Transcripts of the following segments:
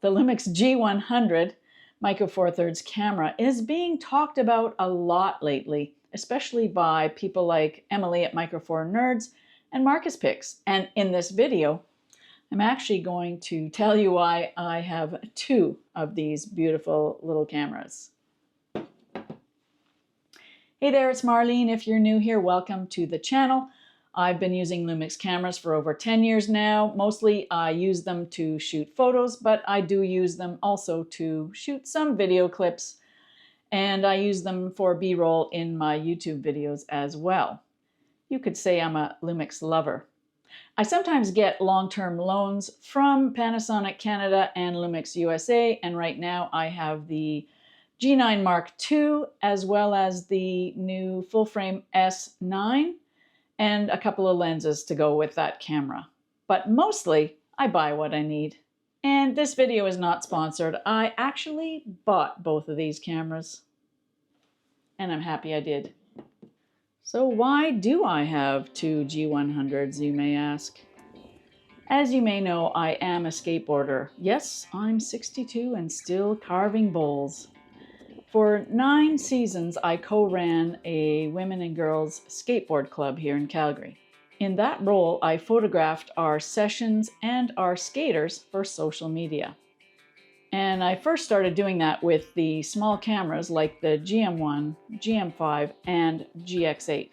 The LUMIX G100 Micro Four Thirds camera is being talked about a lot lately, especially by people like Emily at Micro Four Nerds and Markus Pix. And in this video, I'm actually going to tell you why I have two of these beautiful little cameras. Hey there, it's Marlene. If you're new here, welcome to the channel. I've been using LUMIX cameras for over 10 years now. Mostly I use them to shoot photos, but I do use them also to shoot some video clips, and I use them for B-roll in my YouTube videos as well. You could say I'm a LUMIX lover. I sometimes get long-term loans from Panasonic Canada and LUMIX USA, and right now I have the G9 Mark II as well as the new full-frame S9 and a couple of lenses to go with that camera. But mostly, I buy what I need. And this video is not sponsored. I actually bought both of these cameras, and I'm happy I did. So why do I have two G100s, you may ask? As you may know, I am a skateboarder. Yes, I'm 62 and still carving bowls. For 9 seasons, I co-ran a women and girls skateboard club here in Calgary. In that role, I photographed our sessions and our skaters for social media. And I first started doing that with the small cameras like the GM1, GM5, and GX8.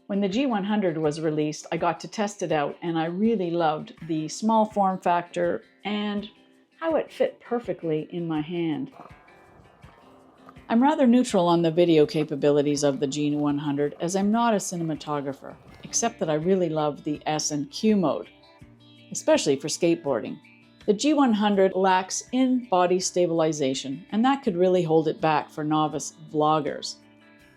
When the G100 was released, I got to test it out, and I really loved the small form factor and how it fit perfectly in my hand. I'm rather neutral on the video capabilities of the G100 as I'm not a cinematographer, except that I really love the S and Q mode, especially for skateboarding. The G100 lacks in-body stabilization, and that could really hold it back for novice vloggers.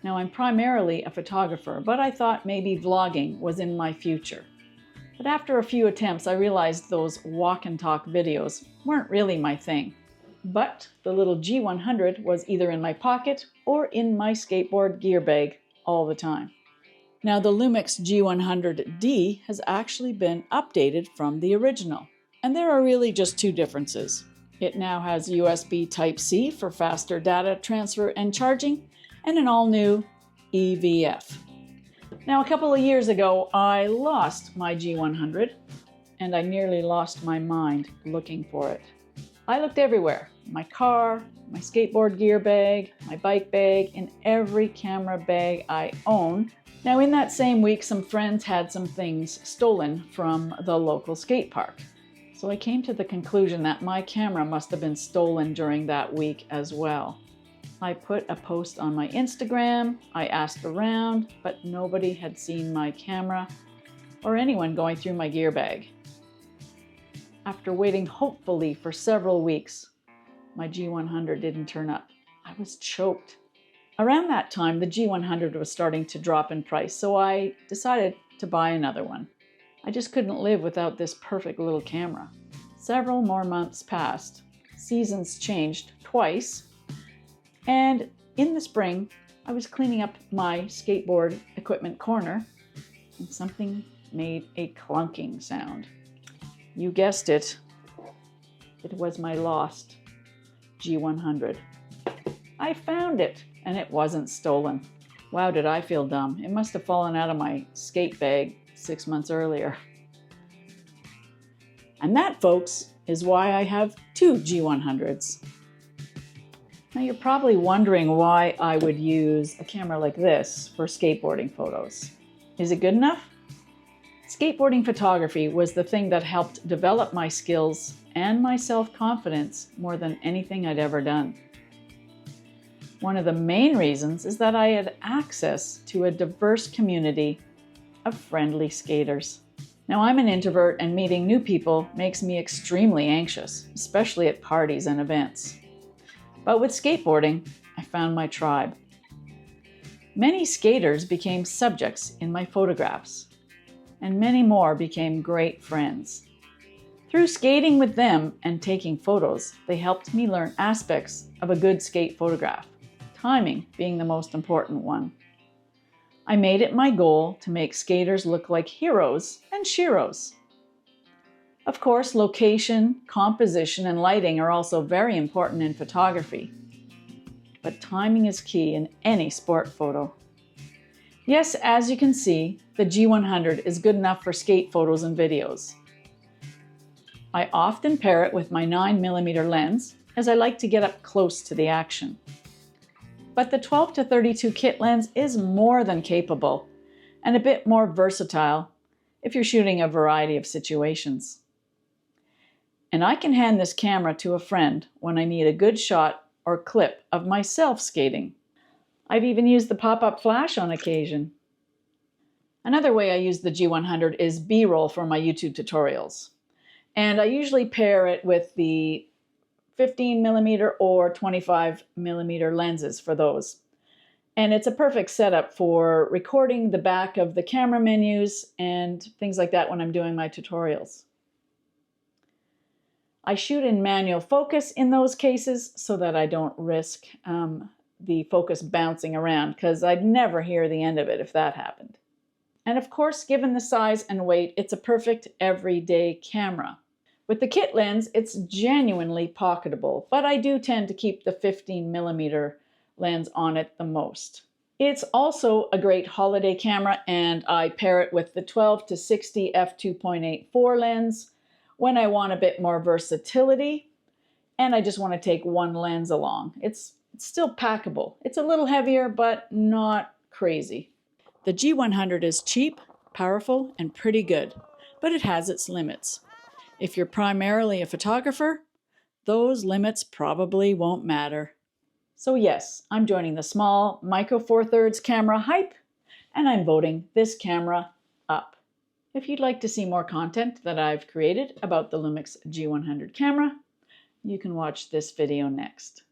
Now, I'm primarily a photographer, but I thought maybe vlogging was in my future. But after a few attempts, I realized those walk and talk videos weren't really my thing. But the little G100 was either in my pocket or in my skateboard gear bag all the time. Now the LUMIX G100D has actually been updated from the original, and there are really just two differences. It now has USB Type-C for faster data transfer and charging, and an all-new EVF. Now a couple of years ago, I lost my G100, and I nearly lost my mind looking for it. I looked everywhere, my car, my skateboard gear bag, my bike bag, in every camera bag I own. Now in that same week, some friends had some things stolen from the local skate park. So I came to the conclusion that my camera must have been stolen during that week as well. I put a post on my Instagram, I asked around, but nobody had seen my camera or anyone going through my gear bag. After waiting hopefully for several weeks, my G100 didn't turn up. I was choked. Around that time, the G100 was starting to drop in price, so I decided to buy another one. I just couldn't live without this perfect little camera. Several more months passed. Seasons changed twice, and in the spring, I was cleaning up my skateboard equipment corner, and something made a clunking sound. You guessed it, it was my lost G100. I found it, and it wasn't stolen. Wow, did I feel dumb. It must have fallen out of my skate bag 6 months earlier. And that, folks, is why I have two G100s. Now you're probably wondering why I would use a camera like this for skateboarding photos. Is it good enough? Skateboarding photography was the thing that helped develop my skills and my self-confidence more than anything I'd ever done. One of the main reasons is that I had access to a diverse community of friendly skaters. Now I'm an introvert, and meeting new people makes me extremely anxious, especially at parties and events. But with skateboarding, I found my tribe. Many skaters became subjects in my photographs, and many more became great friends. Through skating with them and taking photos, they helped me learn aspects of a good skate photograph, timing being the most important one. I made it my goal to make skaters look like heroes and sheroes. Of course, location, composition, and lighting are also very important in photography. But timing is key in any sport photo. Yes, as you can see, the G100 is good enough for skate photos and videos. I often pair it with my 9mm lens, as I like to get up close to the action. But the 12-32 kit lens is more than capable, and a bit more versatile if you're shooting a variety of situations. And I can hand this camera to a friend when I need a good shot or clip of myself skating. I've even used the pop-up flash on occasion. Another way I use the G100 is B-roll for my YouTube tutorials. And I usually pair it with the 15mm or 25mm lenses for those. And it's a perfect setup for recording the back of the camera menus and things like that when I'm doing my tutorials. I shoot in manual focus in those cases so that I don't risk the focus bouncing around, because I'd never hear the end of it if that happened. And of course, given the size and weight, it's a perfect everyday camera. With the kit lens, it's genuinely pocketable, but I do tend to keep the 15mm lens on it the most. It's also a great holiday camera, and I pair it with the 12-60 f2.84 lens when I want a bit more versatility and I just want to take one lens along. It's still packable. It's a little heavier, but not crazy. The G100 is cheap, powerful, and pretty good, but it has its limits. If you're primarily a photographer, those limits probably won't matter. So yes, I'm joining the small Micro Four Thirds camera hype, and I'm voting this camera up. If you'd like to see more content that I've created about the Lumix G100 camera, you can watch this video next.